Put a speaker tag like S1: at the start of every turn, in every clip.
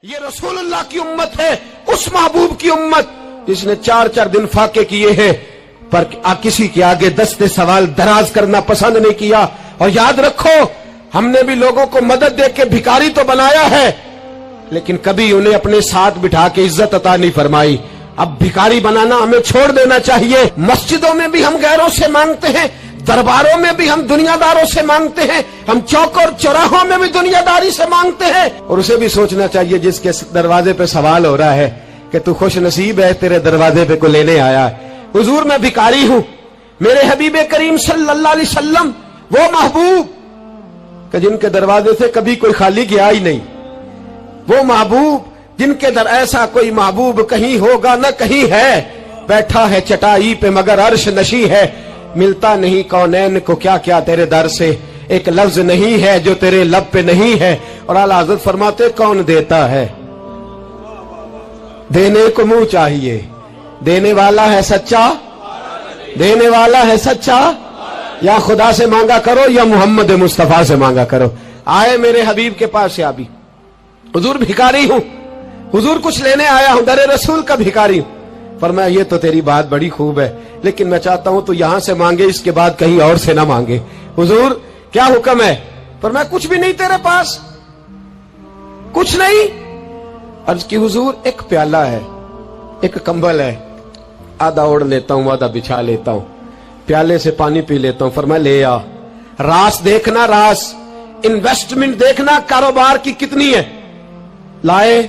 S1: یہ رسول اللہ کی امت ہے، اس محبوب کی امت جس نے 4 دن فاقے کیے ہیں پر کسی کے آگے دستے سوال دراز کرنا پسند نہیں کیا۔ اور یاد رکھو، ہم نے بھی لوگوں کو مدد دے کے بھکاری تو بنایا ہے، لیکن کبھی انہیں اپنے ساتھ بٹھا کے عزت عطا نہیں فرمائی۔ اب بھکاری بنانا ہمیں چھوڑ دینا چاہیے۔ مسجدوں میں بھی ہم غیروں سے مانگتے ہیں، درباروں میں بھی ہم دنیا داروں سے مانگتے ہیں، ہم چوک اور چوراہوں میں بھی دنیا داری سے مانگتے ہیں۔ اور اسے بھی سوچنا چاہیے جس کے دروازے پہ سوال ہو رہا ہے کہ تو خوش نصیب ہے، تیرے دروازے پہ کو لینے آیا ہے۔ حضور میں بھکاری ہوں، میرے حبیب کریم صلی اللہ علیہ وسلم وہ محبوب کہ جن کے دروازے سے کبھی کوئی خالی گیا ہی نہیں، وہ محبوب جن کے در ایسا کوئی محبوب کہیں ہوگا نہ کہیں ہے، بیٹھا ہے چٹائی پہ مگر عرش نشی ہے، ملتا نہیں کونین کو کیا کیا تیرے در سے، ایک لفظ نہیں ہے جو تیرے لب پہ نہیں ہے۔ اور اعلیٰ حضرت فرماتے کون دیتا ہے، دینے کو منہ چاہیے، دینے والا ہے سچا، دینے والا ہے سچا، یا خدا سے مانگا کرو یا محمد مصطفیٰ سے مانگا کرو۔ آئے میرے حبیب کے پاس سے آبی، حضور بھکاری ہوں، حضور کچھ لینے آیا ہوں، در رسول کا بھکاری ہوں۔ فرمایا یہ تو تیری بات بڑی خوب ہے، لیکن میں چاہتا ہوں تو یہاں سے مانگے، اس کے بعد کہیں اور سے نہ مانگے۔ حضور کیا حکم ہے؟ فرمایا کچھ بھی نہیں تیرے پاس، کچھ نہیں۔ عرض کی حضور ایک پیالہ ہے، ایک کمبل ہے، آدھا اوڑھ لیتا ہوں آدھا بچھا لیتا ہوں، پیالے سے پانی پی لیتا ہوں۔ فرمایا لے آ، راس دیکھنا، راس انویسٹمنٹ دیکھنا کاروبار کی کتنی ہے۔ لائے،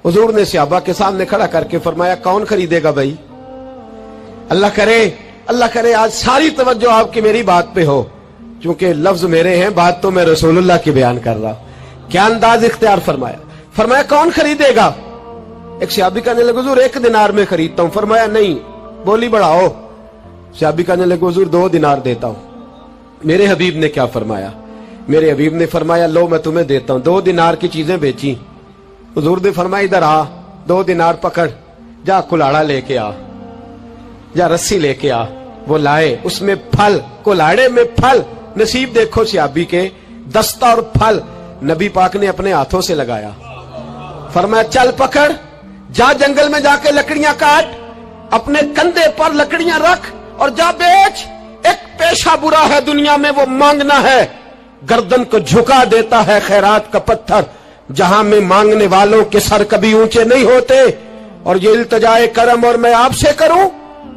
S1: حضور نے صحابہ کے سامنے کھڑا کر کے فرمایا کون خریدے گا بھائی؟ اللہ کرے آج ساری توجہ آپ کی میری بات پہ ہو، چونکہ لفظ میرے ہیں، بات تو میں رسول اللہ کی بیان کر رہا ہوں۔ کیا انداز اختیار فرمایا کون خریدے گا؟ ایک صحابی کہنے لگے حضور 1 دینار میں خریدتا ہوں۔ فرمایا نہیں، بولی بڑھاؤ۔ صحابی کہنے لگے حضور 2 دینار دیتا ہوں۔ میرے حبیب نے کیا فرمایا؟ میرے حبیب نے فرمایا لو میں تمہیں دیتا ہوں۔ 2 دینار کی چیزیں بیچی، حضور نے فرمایا ادھر آ، 2 دینار پکڑ، جا کلاڑا لے کے آ، جا رسی لے کے آ۔ وہ لائے، اس میں پھل، کلاڑے میں پھل، نصیب دیکھو صحابی کے، دستہ اور پھل نبی پاک نے اپنے ہاتھوں سے لگایا۔ فرمایا چل پکڑ، جا جنگل میں جا کے لکڑیاں کاٹ، اپنے کندھے پر لکڑیاں رکھ اور جا بیچ۔ ایک پیشہ برا ہے دنیا میں، وہ مانگنا ہے، گردن کو جھکا دیتا ہے خیرات کا پتھر، جہاں میں مانگنے والوں کے سر کبھی اونچے نہیں ہوتے۔ اور یہ التجائے کرم اور میں آپ سے کروں،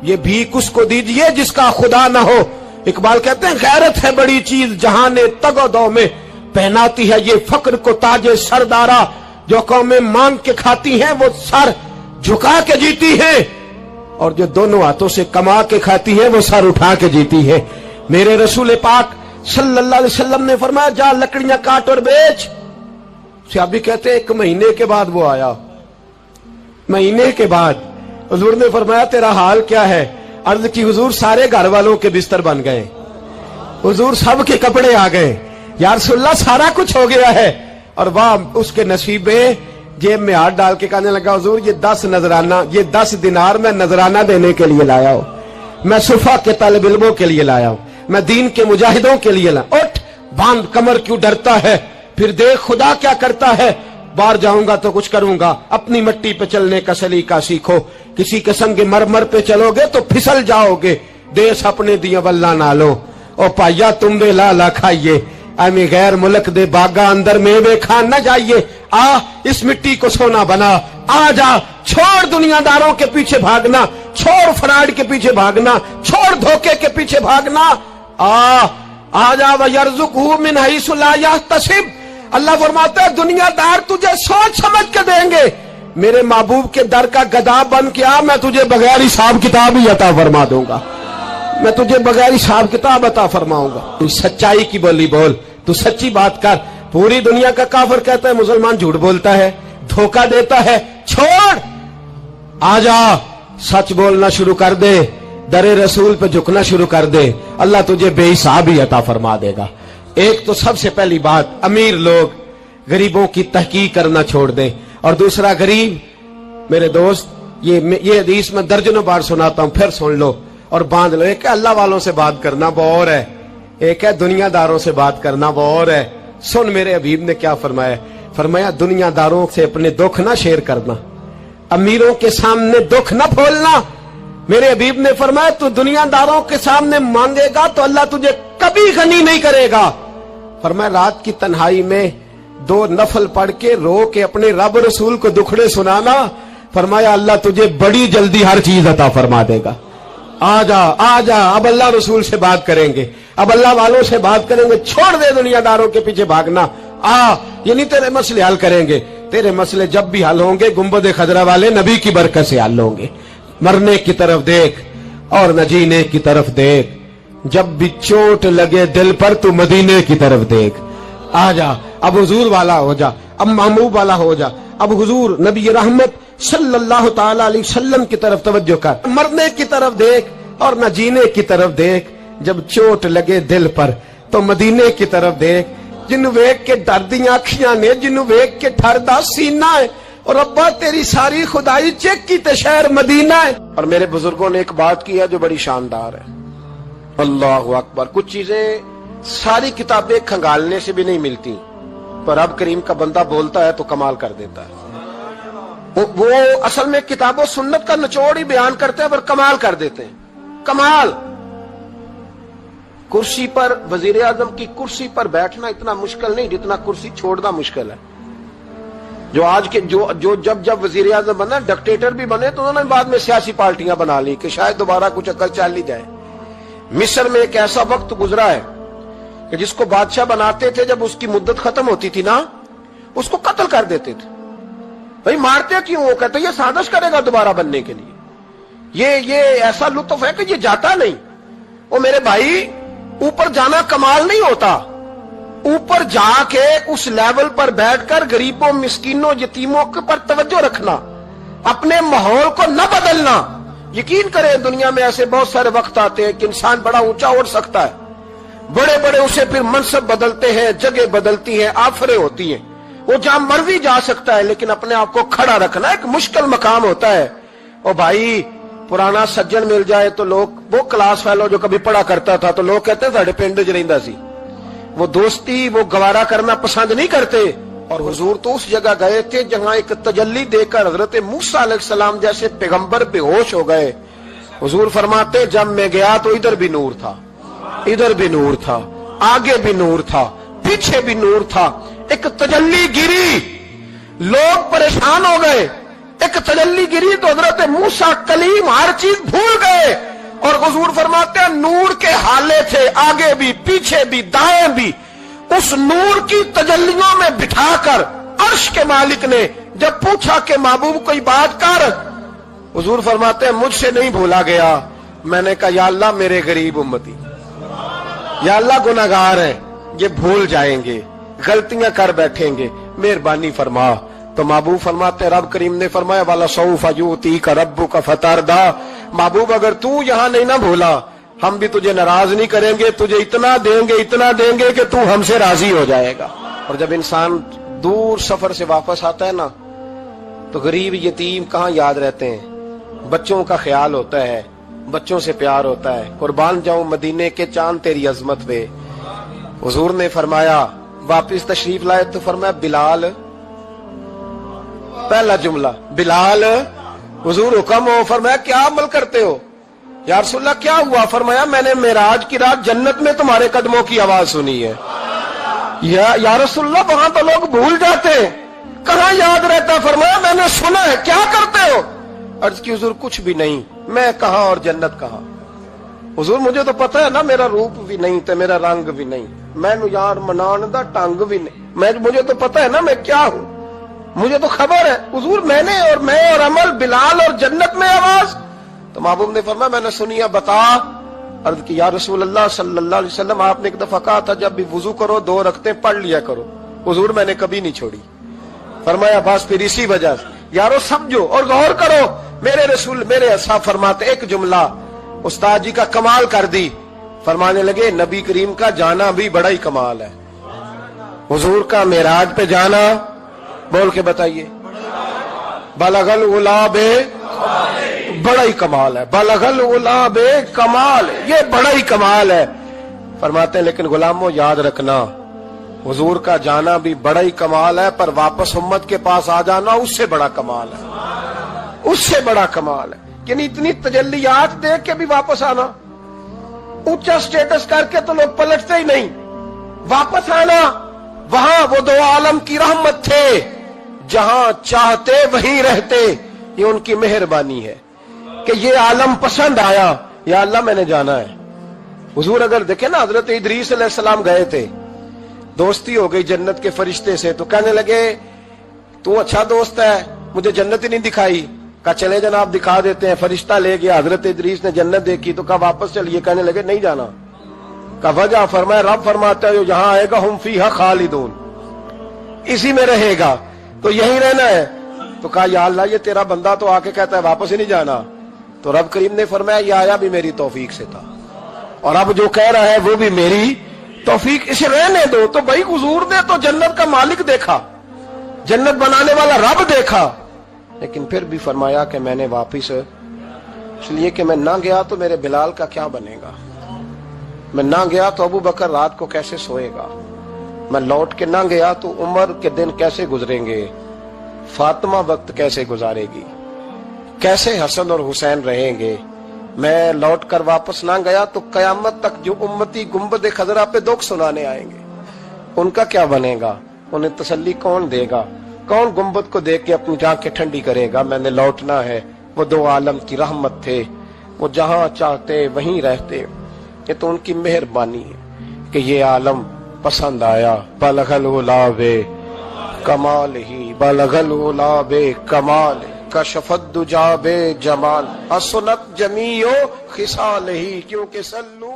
S1: یہ بھیک اس کو دیجئے جس کا خدا نہ ہو۔ اقبال کہتے ہیں غیرت ہے بڑی چیز جہاں نے تگ و دو میں، پہناتی ہے یہ فقر کو تاج سردارا، جو قومیں مانگ کے کھاتی ہیں وہ سر جھکا کے جیتی ہیں، اور جو دونوں ہاتھوں سے کما کے کھاتی ہیں وہ سر اٹھا کے جیتی ہے۔ میرے رسول پاک صلی اللہ علیہ وسلم نے فرمایا جا لکڑیاں کاٹ اور بیچ۔ صحابی کہتے ہیں 1 مہینے کے بعد وہ آیا، مہینے کے بعد حضور نے فرمایا تیرا حال کیا ہے؟ عرض کی حضور سارے گھر والوں کے بستر بن گئے، حضور سب کے کپڑے آ گئے، یا رسول اللہ سارا کچھ ہو گیا ہے۔ اور واہ اس کے نصیب میں، جیب میں ہاتھ ڈال کے کہنے لگا حضور یہ 10 نذرانہ، یہ 10 دینار میں نذرانہ دینے کے لیے لایا ہوں، میں صفا کے طالب علموں کے لیے لایا ہوں، میں دین کے مجاہدوں کے لیے لایا۔ اٹھ باندھ کمر، کیوں ڈرتا ہے؟ پھر دیکھ خدا کیا کرتا ہے۔ باہر جاؤں گا تو کچھ کروں گا، اپنی مٹی پہ چلنے کا سلیقہ سیکھو، کسی کے سنگ مرمر پہ چلو گے تو پھسل جاؤ گے، دیس اپنے دیا واللہ نہ لو، او پایا تم بے لالا کھائیے، امی غیر ملک دے باغا اندر میوے کھان نہ جائیے، آ اس مٹی کو سونا بنا، آ جا، چھوڑ دنیا داروں کے پیچھے بھاگنا، چھوڑ فراڈ کے پیچھے بھاگنا، چھوڑ دھوکے کے پیچھے بھاگنا، آ جا وَيَرْزُقْهُ مِنْ حَيْثُ لَا يَحْتَسِبُ۔ اللہ فرماتا ہے دنیا دار تجھے سوچ سمجھ کے دیں گے، میرے محبوب کے در کا گدا بن کے آ، میں تجھے بغیر حساب کتاب ہی عطا فرما دوں گا، میں تجھے بغیر حساب کتاب عطا فرماؤں گا۔ تو سچائی کی بولی بول، تو سچی بات کر۔ پوری دنیا کا کافر کہتا ہے مسلمان جھوٹ بولتا ہے، دھوکہ دیتا ہے، چھوڑ، آ جا، سچ بولنا شروع کر دے، در رسول پہ جھکنا شروع کر دے، اللہ تجھے بے حساب ہی عطا فرما دے گا۔ ایک تو سب سے پہلی بات، امیر لوگ غریبوں کی تحقیق کرنا چھوڑ دیں، اور دوسرا غریب، میرے دوست یہ حدیث میں درجنوں بار سناتا ہوں، پھر سن لو اور باندھ لو۔ ایک ہے اللہ والوں سے بات کرنا، وہ اور ہے، ایک ہے دنیا داروں سے بات کرنا، وہ اور ہے۔ سن میرے حبیب نے کیا فرمایا، फरमाया दुनिया दारों से अपने दुख ना शेयर करना, अमीरों के सामने दुख ना खोलना। मेरे हबीब ने फरमाया तू दुनियादारों के सामने मांगेगा तो अल्लाह तुझे कभी गनी नहीं करेगा। फरमाया रात की तन्हाई में 2 नफल पढ़ के रो के अपने रब रसूल को दुखड़े सुनाना, फरमाया अल्लाह तुझे बड़ी जल्दी हर चीज अता फरमा देगा। आ जा, अब अल्लाह रसूल से बात करेंगे, अब अल्लाह वालों से बात करेंगे, छोड़ दे दुनियादारों के पीछे भागना। ये नहीं तेरे मसले हल करेंगे, तेरे मसले जब भी हल होंगे गुंबद खजरा वाले नबी की बरकत से हल होंगे। मरने की तरफ देख और न जीने की तरफ देख, जब भी चोट लगे दिल पर तू मदीने की तरफ देख। आ जा, अब हुजूर वाला हो जा, अब महबूब वाला हो जा, अब हुजूर नबी रहमत सल्लल्लाहु ताला अलैहि वसल्लम की तरफ तवज्जो कर। मरने की तरफ देख और न जीने की तरफ देख, जब चोट लगे दिल पर तो मदीने की तरफ देख। जिन्नू वेख के डरदियां अखियां ने, जिन्नू वेख के ठरदा सीना है, और अब्बा तेरी सारी खुदाई चेक की ते शहर मदीना है। और मेरे बुजुर्गों ने एक बात की है जो बड़ी शानदार है, अल्लाहु अकबर। कुछ चीजें सारी किताबें खंगालने से भी नहीं मिलती, पर रब करीम का बंदा बोलता है तो कमाल कर देता है। वो असल में किताबों सुन्नत का निचोड़ ही बयान करते हैं पर कमाल कर देते हैं, कमाल। कुर्सी पर, वजीर आजम की कुर्सी पर बैठना इतना मुश्किल नहीं जितना कुर्सी छोड़ना मुश्किल है। जो आज के जो जब वजीर आजम बना, डिक्टेटर भी बने तो उन्होंने बाद में सियासी पार्टियां बना ली कि शायद दोबारा कुछ अकल चल ही जाए। मिस्र में एक ऐसा वक्त गुजरा है कि जिसको बादशाह बनाते थे, जब उसकी मुद्दत खत्म होती थी ना, उसको कत्ल कर देते थे। भाई मारते क्यों? वो कहते ये साजिश करेगा दोबारा बनने के लिए। ये ऐसा लुत्फ है कि ये जाता नहीं। वो मेरे भाई, ऊपर जाना कमाल नहीं होता, ऊपर जाके उस लेवल पर बैठकर गरीबों, मिस्कीनों, यतीमों के पर तवज्जो रखना, अपने माहौल को न बदलना। यकीन करें दुनिया में ऐसे बहुत सारे वक्त आते हैं कि इंसान बड़ा ऊंचा उड़ सकता है, बड़े बड़े उसे फिर मनसब बदलते हैं, जगह बदलती है, आफरें होती हैं, वो जहां मर्जी जा सकता है, लेकिन अपने आप को खड़ा रखना एक मुश्किल मकाम होता है। ओ भाई, पुराना सज्जन मिल जाए तो लोग, वो क्लास फेलो जो कभी पढ़ा करता था, तो लोग कहते साडे पिंड च रहिंदा सी, वो दोस्ती वो गवारा करना पसंद नहीं करते। और हुजूर तो उस जगह गए थे जहां एक तजल्ली देकर हजरत मूसा अलैहिस्सलाम जैसे पैगंबर बेहोश हो गए। हुजूर फरमाते जब मैं गया तो इधर भी नूर था, इधर भी नूर था, आगे भी नूर था, पीछे भी नूर था। एक तजल्ली गिरी, लोग परेशान हो गए। एक तजल्ली गिरी तो हजरत मूसा कलीम हर चीज भूल गए। और हुजूर फरमाते हैं नूर के हाले थे, आगे भी, पीछे भी, दाएं भी। उस नूर की तजल्लियों में बिठाकर अर्श के मालिक ने जब पूछा कि महबूब कोई बात कर, हुजूर फरमाते हैं मुझसे नहीं भूला गया। मैंने कहा या अल्लाह मेरे गरीब उम्मती, या अल्लाह गुनाहगार हैं, ये भूल जाएंगे, गलतियां कर बैठेंगे, मेहरबानी फरमा। तो महबूब फरमाते रब करीम ने फरमाया वाला सौफ यूती का रब्बु का फतारदा, महबूब अगर तू यहां नहीं ना भूला, हम भी तुझे नाराज नहीं करेंगे, तुझे इतना देंगे कि तू हमसे राजी हो जाएगा। और जब इंसान दूर सफर से वापस आता है ना, तो गरीब यतीम कहाँ याद रहते हैं, बच्चों का ख्याल होता है, बच्चों से प्यार होता है। कुर्बान जाऊं मदीने के चांद तेरी अजमत पे। हुजूर ने फरमाया वापिस तशरीफ लाए तो फरमाया बिलाल, पहला जुमला बिलाल, हुजूर हुक्म हो। फरमाया क्या अमल करते हो? या रसूलल्लाह क्या हुआ? फरमाया मैंने मेराज की रात जन्नत में तुम्हारे कदमों की आवाज सुनी है। या रसूलल्लाह वहां तो लोग भूल जाते हैं, कहां याद रहता? फरमाया मैंने सुना है। क्या करते हो? अर्ज की हुजूर कुछ भी नहीं। मैं कहां और जन्नत कहां? हुजूर मुझे तो पता है ना, मेरा रूप भी नहीं तो मेरा रंग भी नहीं, मैनू यार मनान दा टंग भी नहीं, मुझे तो पता है ना मैं क्या हूं, मुझे तो खबर है। हुजूर मैंने और मैं और अमल, बिलाल और जन्नत में आवाज। तो महबूब ने फरमाया मैंने सुनी है, बता। अर्ज की या रसूल अल्लाह सल्लल्लाहु अलैहि वसल्लम आपने एक दफा कहा था जब भी वुजू करो 2 रकअतें पढ़ लिया करो। हुजूर मैंने कभी नहीं छोड़ी। फरमाया बस फिर इसी वजह से यारो समझो और गौर करो। मेरे रसूल मेरे अस्हाब फरमाते एक जुमला उस्ताद जी का कमाल कर दी। फरमाने लगे नबी करीम का जाना भी बड़ा ही कमाल है। हुजूर का मेराज पे जाना, बोल के बताइए, बलगल गुलाबे, बड़ा ही कमाल है। बलगल गुलाबे कमाल, ये बड़ा ही कमाल है। फरमाते हैं लेकिन गुलामों याद रखना हुजूर का जाना भी बड़ा ही कमाल है, पर वापस उम्मत के पास आ जाना उससे बड़ा कमाल है, उससे बड़ा कमाल है। यानी इतनी तजल्लियात देख के भी वापस आना, ऊंचा स्टेटस करके तो लोग पलटते ही नहीं, वापस आना, वहां वो दो आलम की रहमत थे, जहां चाहते वहीं रहते, ये उनकी मेहरबानी है कि ये आलम पसंद आया, या अल्लाह मैंने जाना है। हुजूर अगर देखे ना, हजरत इदरीस अलैहिस्सलाम गए थे, दोस्ती हो गई जन्नत के फरिश्ते से, तो कहने लगे तू अच्छा दोस्त है, मुझे जन्नत ही नहीं दिखाई। कहा चले जनाब दिखा देते हैं। फरिश्ता ले गया, हजरत इदरीस ने जन्नत देखी तो कहा वापस चलिए, कहने लगे नहीं जाना। कहा वजह, फरमाया रब फरमाता है जो जहां आएगा हम फीहा खालिदून, इसी में रहेगा, तो यही रहना है। तो कहा या अल्लाह ये तेरा बंदा तो आके कहता है वापस ही नहीं जाना। तो रब करीम ने फरमाया ये आया भी मेरी तौफीक से था, और अब जो कह रहा है वो भी मेरी तौफीक, इसे रहने दो। तो भाई हुजूर ने तो जन्नत का मालिक देखा, जन्नत बनाने वाला रब देखा, लेकिन फिर भी फरमाया कि मैंने वापिस, इसलिए कि मैं ना गया तो मेरे बिलाल का क्या बनेगा, मैं ना गया तो अबू बकर रात को कैसे सोएगा, मैं लौट के ना गया तो उमर के दिन कैसे गुजरेंगे, फातिमा वक्त कैसे गुजारेगी, कैसे हसन और हुसैन रहेंगे, मैं लौट कर वापस ना गया तो कयामत तक जो उम्मती गुंबद खजरा पे दुख सुनाने आएंगे, उनका क्या बनेगा, उन्हें तसल्ली कौन देगा, कौन गुंबद को देख के अपनी आंखें ठंडी करेगा। मैंने लौटना है, वो दो आलम की रहमत थे, वो जहां चाहते वहीं रहते, ये तो उनकी मेहरबानी है कि ये आलम पसंद आया। बलगल उलावे कमाल ही, बलगल उलावे कमाल, कशफत दुजाबे जमाल, असनत जमीओ खिसाल ही, क्योंकि सल्लू